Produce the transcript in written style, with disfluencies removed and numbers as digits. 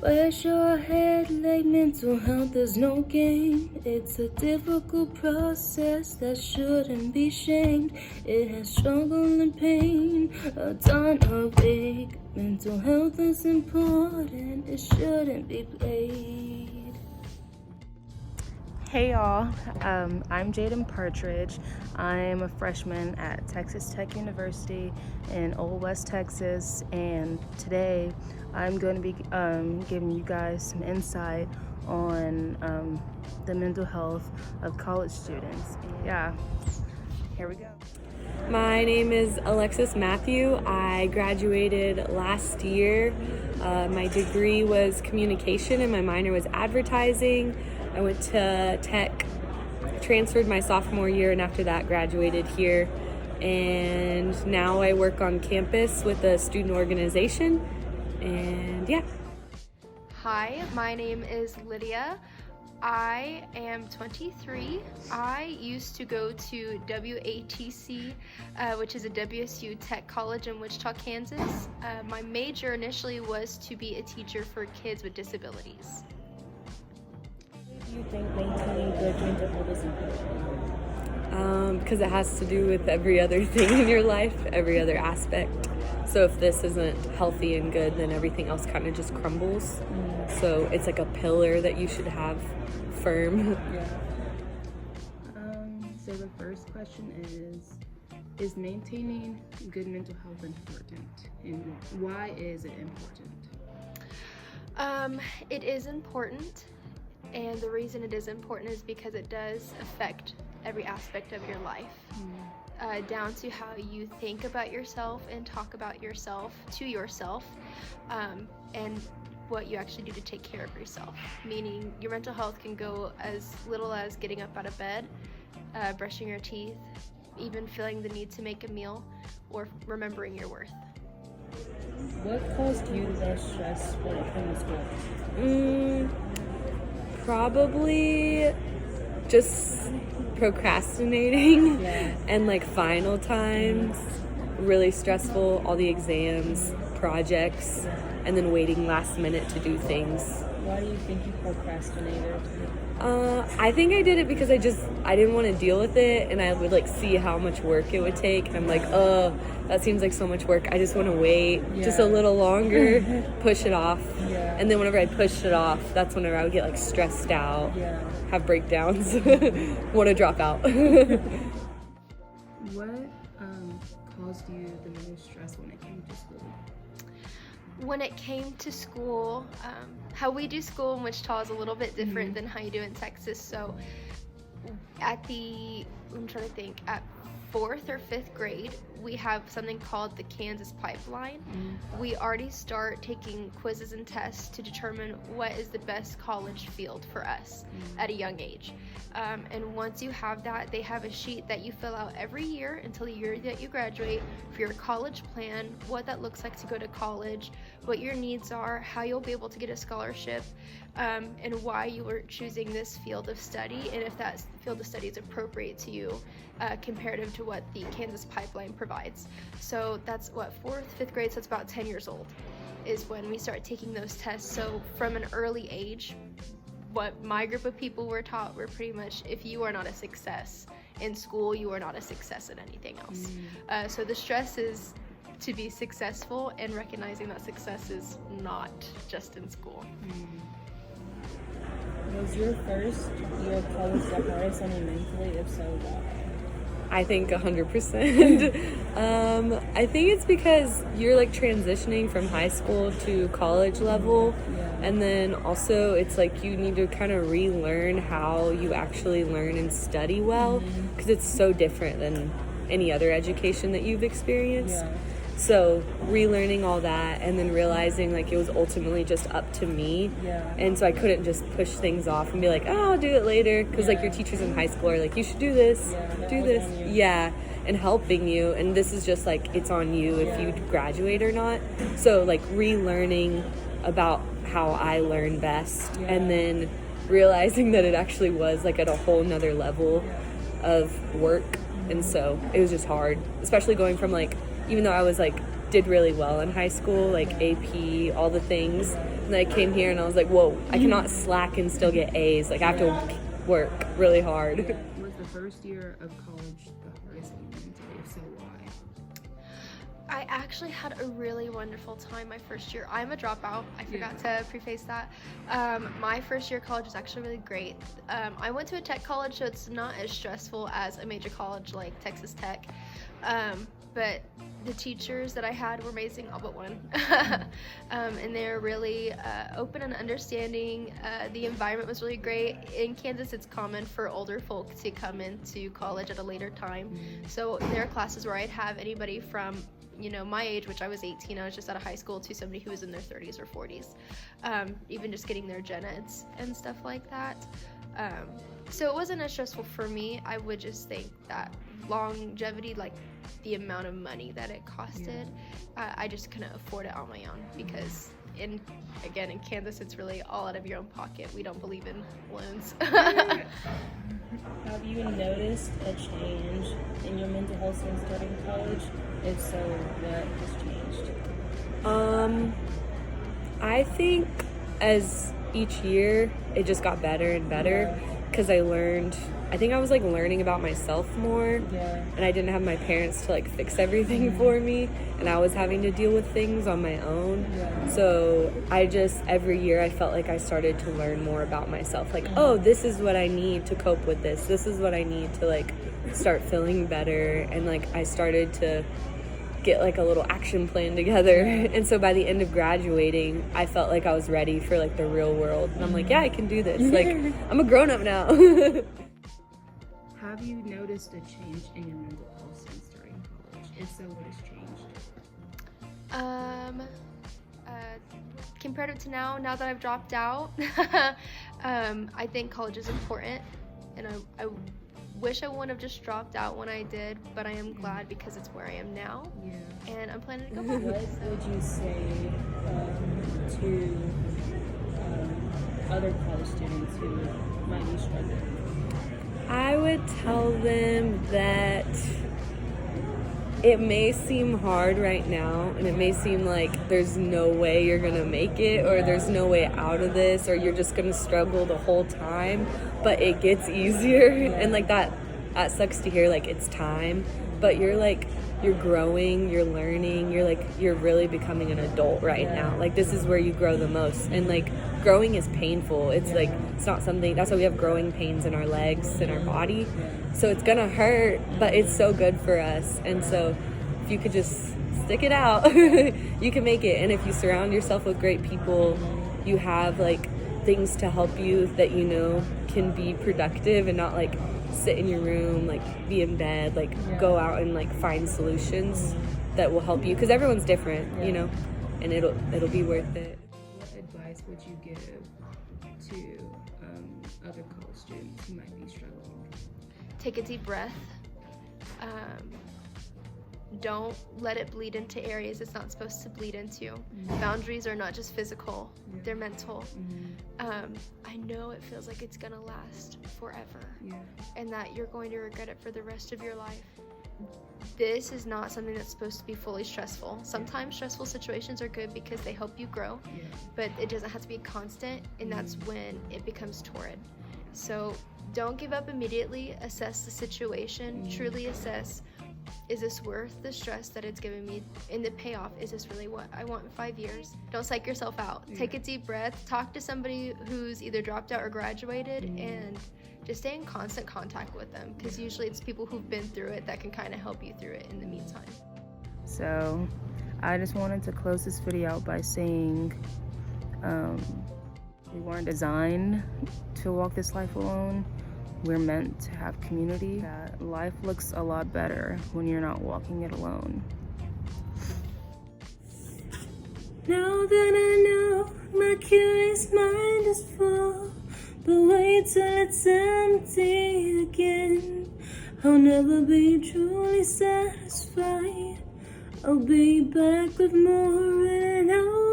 Where's your head like mental health is no game? It's a difficult process that shouldn't be shamed. It has struggle and pain, a ton of ache. Mental health is important, it shouldn't be played. Hey y'all, I'm Jaden Partridge. I'm a freshman at Texas Tech University in Old West Texas, and today I'm going to be giving you guys some insight on the mental health of college students. Yeah, here we go. My name is Alexis Matthew. I graduated last year. My degree was communication and my minor was advertising. I went to Tech, transferred my sophomore year, and after that graduated here. And now I work on campus with a student organization, and yeah. Hi, my name is Lydia. I am 23. I used to go to WATC, which is a WSU Tech College in Wichita, Kansas. My major initially was to be a teacher for kids with disabilities. Do you think maintaining good mental health is important? Because it has to do with every other thing in your life, every other aspect. So if this isn't healthy and good, then everything else kind of just crumbles. So it's like a pillar that you should have firm. Yeah. So the first question is maintaining good mental health important, and why is it important? It is important, and the reason it is important is because it does affect every aspect of your life, down to how you think about yourself and talk about yourself to yourself, and what you actually do to take care of yourself. Meaning your mental health can go as little as getting up out of bed, brushing your teeth, even feeling the need to make a meal, or remembering your worth. What caused you the most stress when it came to school? Probably just procrastinating Yeah. and like final times, really stressful, all the exams, projects, and then waiting last minute to do things. Why do you think you procrastinated? I think I did it because I didn't want to deal with it, and I would like see how much work it would take, and I'm like, oh, that seems like so much work. I just want to wait just a little longer, push it off. Yeah. And then whenever I pushed it off, that's whenever I would get like stressed out, have breakdowns, want to drop out. What caused you the most stress when it came to school? When it came to school, how we do school in Wichita is a little bit different than how you do in Texas. So at 4th or 5th grade, we have something called the Kansas Pipeline. We already start taking quizzes and tests to determine what is the best college field for us at a young age. And once you have that, they have a sheet that you fill out every year until the year that you graduate for your college plan, what that looks like to go to college, what your needs are, how you'll be able to get a scholarship, and why you were choosing this field of study, and if that field of study is appropriate to you comparative to what the Kansas Pipeline provides. So that's what, 4th, 5th grade, so it's about 10 years old is when we start taking those tests. So from an early age, what my group of people were taught were pretty much, if you are not a success in school, you are not a success in anything else. So the stress is to be successful and recognizing that success is not just in school. Was your first year of college the hardest on you mentally? If so, why? I think 100%. I think it's because you're like transitioning from high school to college level, and then also it's like you need to kind of relearn how you actually learn and study well, because it's so different than any other education that you've experienced. So relearning all that, and then realizing like it was ultimately just up to me, and so I couldn't just push things off and be like, oh, I'll do it later, because like your teachers in high school are like, you should do this, do this, and helping you, and this is just like, it's on you if you graduate or not. So like relearning about how I learn best, and then realizing that it actually was like at a whole nother level of work, and so it was just hard, especially going from like, even though I was like did really well in high school, like AP, all the things. And then I came here and I was like, whoa, I cannot slack and still get A's. Like I have to work really hard. Was the first year of college the hardest you went to? If so, why? I actually had a really wonderful time my first year. I'm a dropout. I forgot to preface that. My first year of college was actually really great. I went to a tech college, so it's not as stressful as a major college like Texas Tech. But the teachers that I had were amazing, all but one. And they're really open and understanding. The environment was really great. In Kansas, it's common for older folk to come into college at a later time. So there are classes where I'd have anybody from my age, which I was 18, I was just out of high school, to somebody who was in their 30s or 40s, even just getting their gen eds and stuff like that. So it wasn't as stressful for me. I would just think that longevity, like the amount of money that it costed, I just couldn't afford it on my own, because in Kansas, it's really all out of your own pocket. We don't believe in loans. Have you noticed a change in your mental health since starting college? If so, what has changed? I think as each year it just got better and better, because I think I was like learning about myself more, and I didn't have my parents to like fix everything for me, and I was having to deal with things on my own. So every year I felt like I started to learn more about myself, like, oh, this is what I need to cope with this is what I need to like start feeling better, and like I started to get like a little action plan together. And so by the end of graduating, I felt like I was ready for like the real world, and I'm like, yeah, I can do this. Like I'm a grown-up now. Have you noticed a change in your mental health since starting college? If so, what has changed? Comparative to now that I've dropped out, I think college is important, and I wish I wouldn't have just dropped out when I did, but I am glad because it's where I am now, and I'm planning to go back. What would you say to other college students who might be struggling? I would tell them that it may seem hard right now, and it may seem like there's no way you're gonna make it, or there's no way out of this, or you're just gonna struggle the whole time, but it gets easier. And like that sucks to hear, like it's time, but you're growing, you're learning, you're really becoming an adult right now. Like this is where you grow the most, and like growing is painful. It's like, it's not something, that's why we have growing pains in our legs and our body. So it's gonna hurt, but it's so good for us. And so if you could just stick it out, you can make it. And if you surround yourself with great people, you have like things to help you that can be productive, and not like sit in your room, like be in bed, like go out and like find solutions that will help you, because everyone's different, and it'll be worth it. What advice would you give to other college students who might be struggling? Take a deep breath. Don't let it bleed into areas it's not supposed to bleed into. Boundaries are not just physical, they're mental. I know it feels like it's gonna last forever, and that you're going to regret it for the rest of your life. This is not something that's supposed to be fully stressful. Sometimes stressful situations are good because they help you grow, but it doesn't have to be constant, and that's when it becomes torrid. So don't give up immediately. Assess the situation. Truly assess, is this worth the stress that it's giving me? And the payoff, is this really what I want in 5 years? Don't psych yourself out. Take a deep breath. Talk to somebody who's either dropped out or graduated, and just stay in constant contact with them, because usually it's people who've been through it that can kind of help you through it in the meantime. So I just wanted to close this video out by saying we weren't designed to walk this life alone. We're meant to have community. That life looks a lot better when you're not walking it alone. Now that I know my curious mind is full, but wait till it's empty again. I'll never be truly satisfied. I'll be back with more in an hour.